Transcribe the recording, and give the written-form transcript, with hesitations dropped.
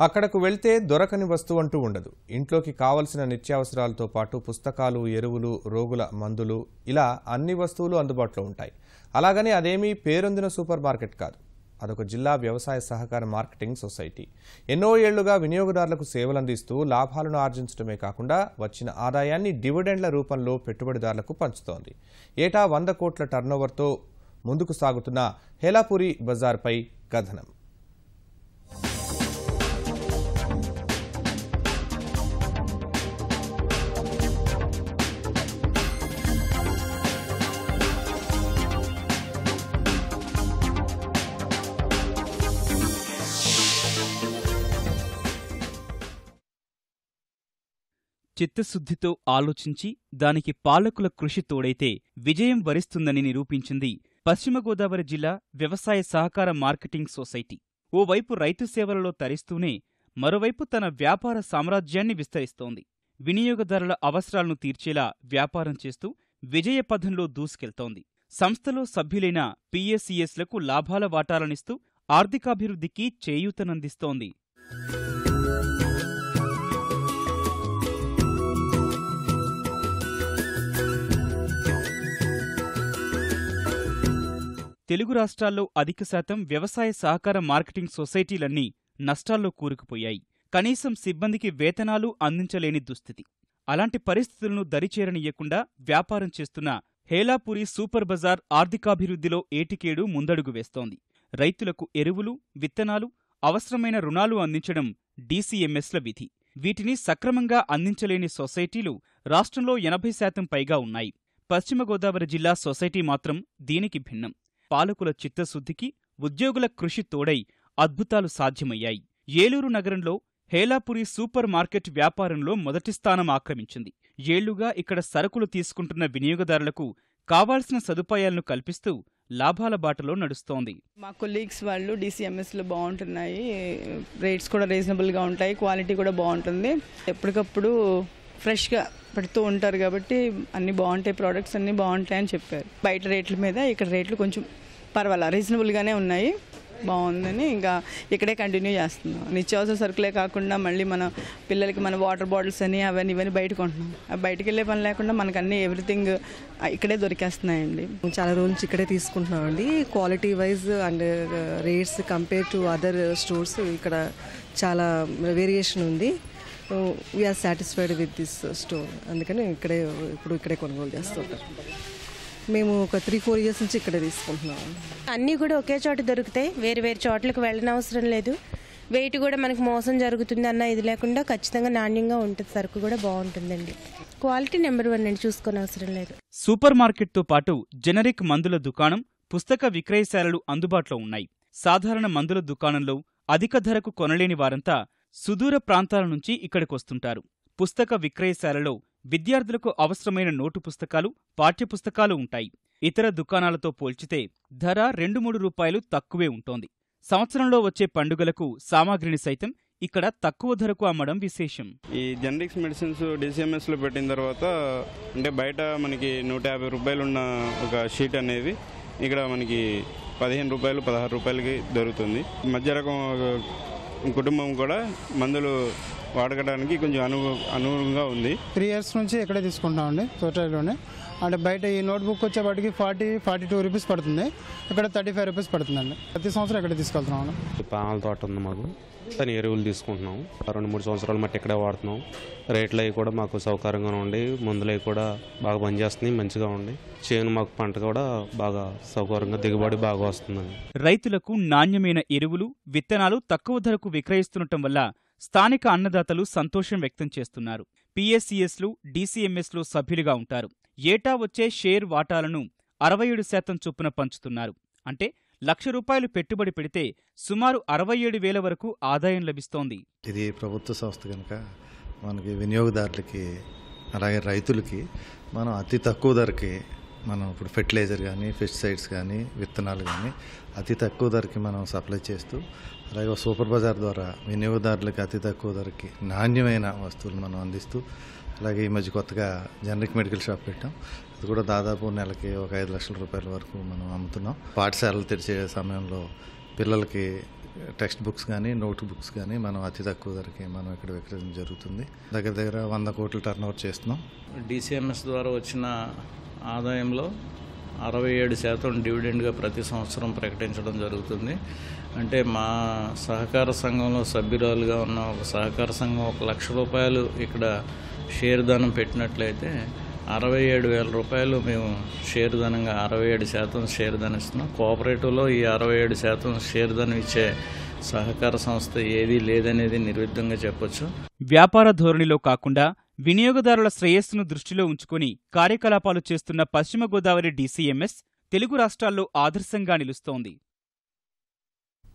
అక్కడకు వెళ్తే దొరకని వస్తువు అంటూ ఉండదు. ఇంట్లోకి కావలసిన నిత్యావసరాలతో పాటు పుస్తకాలు, ఎరువులు, రోగుల మందులు ఇలా అన్ని వస్తువులు అందుబాటులో ఉంటాయి. అలాగని అదేమీ పేరొందిన సూపర్ మార్కెట్ కాదు. అదొక జిల్లా వ్యవసాయ సహకార మార్కెటింగ్ సొసైటీ. ఎన్నో ఏళ్లుగా వినియోగదారులకు సేవలందిస్తూ లాభాలను ఆర్జించడమే కాకుండా వచ్చిన ఆదాయాన్ని డివిడెండ్ల రూపంలో పెట్టుబడిదారులకు పంచుతోంది. ఏటా 100 కోట్ల టర్నోవర్తో ముందుకు సాగుతున్న హేలాపురి బజార్పై కథనం. చిత్తశుద్ధితో ఆలోచించి దానికి పాలకుల కృషి తోడైతే విజయం వరిస్తుందని నిరూపించింది పశ్చిమ గోదావరి జిల్లా వ్యవసాయ సహకార మార్కెటింగ్ సొసైటీ. ఓవైపు రైతు సేవలలో తరిస్తూనే మరోవైపు తన వ్యాపార సామ్రాజ్యాన్ని విస్తరిస్తోంది. వినియోగదారుల అవసరాలను తీర్చేలా వ్యాపారం చేస్తూ విజయపథంలో దూసుకెళ్తోంది. సంస్థలో సభ్యులైన పిఎస్సిఎస్లకు లాభాల వాటాలనిస్తూ ఆర్థికాభివృద్ధికి చేయూతనందిస్తోంది. తెలుగు రాష్ట్రాల్లో అధిక శాతం వ్యవసాయ సహకార మార్కెటింగ్ సొసైటీలన్నీ నష్టాల్లో కూరుకుపోయాయి. కనీసం సిబ్బందికి వేతనాలు అందించలేని దుస్థితి. అలాంటి పరిస్థితులను దరిచేరనియ్యకుండా వ్యాపారం చేస్తున్న హేలాపురి సూపర్ బజార్ ఆర్థికాభివృద్ధిలో ఏటికేడు ముందడుగు వేస్తోంది. రైతులకు ఎరువులు, విత్తనాలు, అవసరమైన రుణాలు అందించడం డీసీఎంఎస్ల విధి. వీటిని సక్రమంగా అందించలేని సొసైటీలు రాష్ట్రంలో 80% పైగా ఉన్నాయి. పశ్చిమ గోదావరి జిల్లా సొసైటీ మాత్రం దీనికి భిన్నం. పాలకుల చిత్తశుద్ధికి, ఉద్యోగుల కృషి తోడై అద్భుతాలు సాధ్యమయ్యాయి. ఏలూరు నగరంలో హేలాపురి సూపర్ మార్కెట్ వ్యాపారంలో మొదటి స్థానం ఆక్రమించింది. ఏళ్లుగా ఇక్కడ సరుకులు తీసుకుంటున్న వినియోగదారులకు కావాల్సిన సదుపాయాలను కల్పిస్తూ లాభాల బాటలో నడుస్తోంది. మా కొలీగ్స్ వాళ్ళు డీసీఎంఎస్లో బాగుంటున్నాయి, రేట్స్ కూడా రీజనబుల్గా ఉంటాయి, క్వాలిటీ కూడా బాగుంటుంది. ఎప్పటికప్పుడు ఫ్రెష్గా పెడుతూ ఉంటారు కాబట్టి అన్నీ బాగుంటాయి, ప్రోడక్ట్స్ అన్నీ బాగుంటాయని చెప్పారు. బయట రేట్ల మీద ఇక్కడ రేట్లు కొంచెం పర్వాలేదు, రీజనబుల్గానే ఉన్నాయి, బాగుందని ఇంకా ఇక్కడే కంటిన్యూ చేస్తున్నాం. నిత్యావసర సరుకులే కాకుండా మళ్ళీ మన పిల్లలకి మన వాటర్ బాటిల్స్ అని అవన్నీ ఇవన్నీ బయట కొంటున్నాం. బయటకు వెళ్ళే పని లేకుండా మనకు అన్నీ ఎవ్రీథింగ్ ఇక్కడే దొరికేస్తున్నాయండి. చాలా రోజుల నుంచి ఇక్కడే తీసుకుంటున్నామండి. Quality wise and rates compare to other stores ఇక్కడ చాలా వేరియేషన్ ఉంది. We're satisfied with this store. అందుకని ఇక్కడే కొనుగోలు చేస్తుంటాం. మేము ఒక 3-4 ఇయర్స్ నుంచి ఇక్కడే తీసుకుంటున్నాం. అన్నీ కూడా ఒకే చోట దొరుకుతాయి, వేరు వేరు చోట్లకు వెళ్ళిన అవసరం లేదు. వెయిట్ కూడా మనకు మోసం జరుగుతుంది అన్న ఇది లేకుండా ఖచ్చితంగా నాణ్యంగా ఉంటుంది. సరుకు కూడా బాగుంటుందండి. క్వాలిటీ నెంబర్ 1 అండి, చూసుకునే అవసరం లేదు. సూపర్ మార్కెట్తో పాటు జనరిక్ మందుల దుకాణం, పుస్తక విక్రయశాలలు అందుబాటులో ఉన్నాయి. సాధారణ మందుల దుకాణంలో అధిక ధరకు కొనలేని వారంతా సుదూర ప్రాంతాల నుంచి ఇక్కడికొస్తుంటారు. పుస్తక విక్రయశాలలో విద్యార్థులకు అవసరమైన నోటు పుస్తకాలు, పాఠ్యపుస్తకాలు ఉంటాయి. ఇతర దుకాణాలతో పోల్చితే ధర 2-3 రూపాయలు తక్కువే ఉంటోంది. సంవత్సరంలో వచ్చే పండుగలకు సామాగ్రిని సైతం ఇక్కడ తక్కువ ధరకు అమ్మడం విశేషం. ఈ జనరిక్స్ మెడిసిన్స్ డీసీఎంఎస్లో పెట్టిన తర్వాత అంటే బయట మనకి 150 రూపాయలు ఉన్న ఒక షీట్ అనేది ఇక్కడ మనకి 15 రూపాయలు, 16 రూపాయలకి దొరుకుతుంది. మధ్య రకం కుటుంబం కూడా మందులు వాడకడానికి కొంచెం అనుగుణంగా ఉంది. 3 ఇయర్స్ నుంచి ఇక్కడే తీసుకుంటున్నామండి సొసైటీలోనే. అంటే బయట ఈ నోట్బుక్ వచ్చేపాటికి 42 రూపీస్ పడుతుంది, ఇక్కడ 35 రూపీస్ పడుతుందండి. ప్రతి సంవత్సరం ఇక్కడే తీసుకెళ్తున్నాం. పామాల తోట ఉంది మాకు, దాని ఎరువులు తీసుకుంటున్నాం. 2-3 సంవత్సరాలు మట్టి ఇక్కడే వాడుతున్నాం. రేట్లు అవి కూడా మాకు సౌకర్యంగా ఉండి, మందులు అవి కూడా బాగా పనిచేస్తున్నాయి, మంచిగా ఉండి, చేను మాకు పంట కూడా బాగా సౌకర్యంగా దిగుబడి బాగా వస్తుందండి. రైతులకు నాణ్యమైన ఎరువులు, విత్తనాలు తక్కువ ధరకు విక్రయిస్తుండటం వల్ల స్థానిక అన్నదాతలు సంతోషం వ్యక్తం చేస్తున్నారు. పిఎస్సిఎస్లు, డీసీఎంఎస్లు సభ్యులుగా ఉంటారు. ఏటా వచ్చే షేర్ వాటాలను 67% చొప్పున పంచుతున్నారు. అంటే ₹1,00,000 పెట్టుబడి పెడితే సుమారు 67,000 వరకు ఆదాయం లభిస్తోంది. ఇది ప్రభుత్వ సంస్థ కనుక మనకి వినియోగదారులకి అలాగే రైతులకి మనం అతి తక్కువ ధరకి మనం ఇప్పుడు ఫెర్టిలైజర్ కానీ, పెస్టిసైడ్స్ కానీ, విత్తనాలు కానీ అతి తక్కువ ధరకి మనం సప్లై చేస్తూ, అలాగే సూపర్ బజార్ ద్వారా వినియోగదారులకి అతి తక్కువ ధరకి నాణ్యమైన వస్తువులు మనం అందిస్తూ, అలాగే ఈ మధ్య కొత్తగా జనరిక్ మెడికల్ షాప్ పెట్టాం. అది కూడా దాదాపు నెలకి ఒక 5 లక్షల రూపాయల వరకు మనం అమ్ముతున్నాం. పాఠశాలలు తెరిచే సమయంలో పిల్లలకి టెక్స్ట్ బుక్స్ కానీ నోట్ బుక్స్ కానీ మనం అతి తక్కువ ధరకి మనం ఇక్కడ విక్రయించడం జరుగుతుంది. దగ్గర 100 కోట్లు టర్న్ ఓవర్ చేస్తున్నాం. DCMS ద్వారా వచ్చిన ఆదాయంలో 67% డివిడెండ్గా ప్రతి సంవత్సరం ప్రకటించడం జరుగుతుంది. అంటే మా సహకార సంఘంలో సభ్యురాలుగా ఉన్న ఒక సహకార సంఘం 1 లక్ష రూపాయలు ఇక్కడ షేర్ దానం పెట్టినట్లయితే 67,000 రూపాయలు మేము షేర్ దానంగా 67% షేర్ దానం ఇస్తున్నాం. కోఆపరేటివ్లో ఈ 67% షేర్ దానం ఇచ్చే సహకార సంస్థ ఏదీ లేదనేది నిర్విఘ్నంగా చెప్పొచ్చు. వ్యాపార ధోరణిలో కాకుండా వినియోగదారుల శ్రేయస్సును దృష్టిలో ఉంచుకుని కార్యకలాపాలు చేస్తున్న పశ్చిమ గోదావరి DCMS తెలుగు రాష్ట్రాల్లో ఆదర్శంగా నిలుస్తోంది.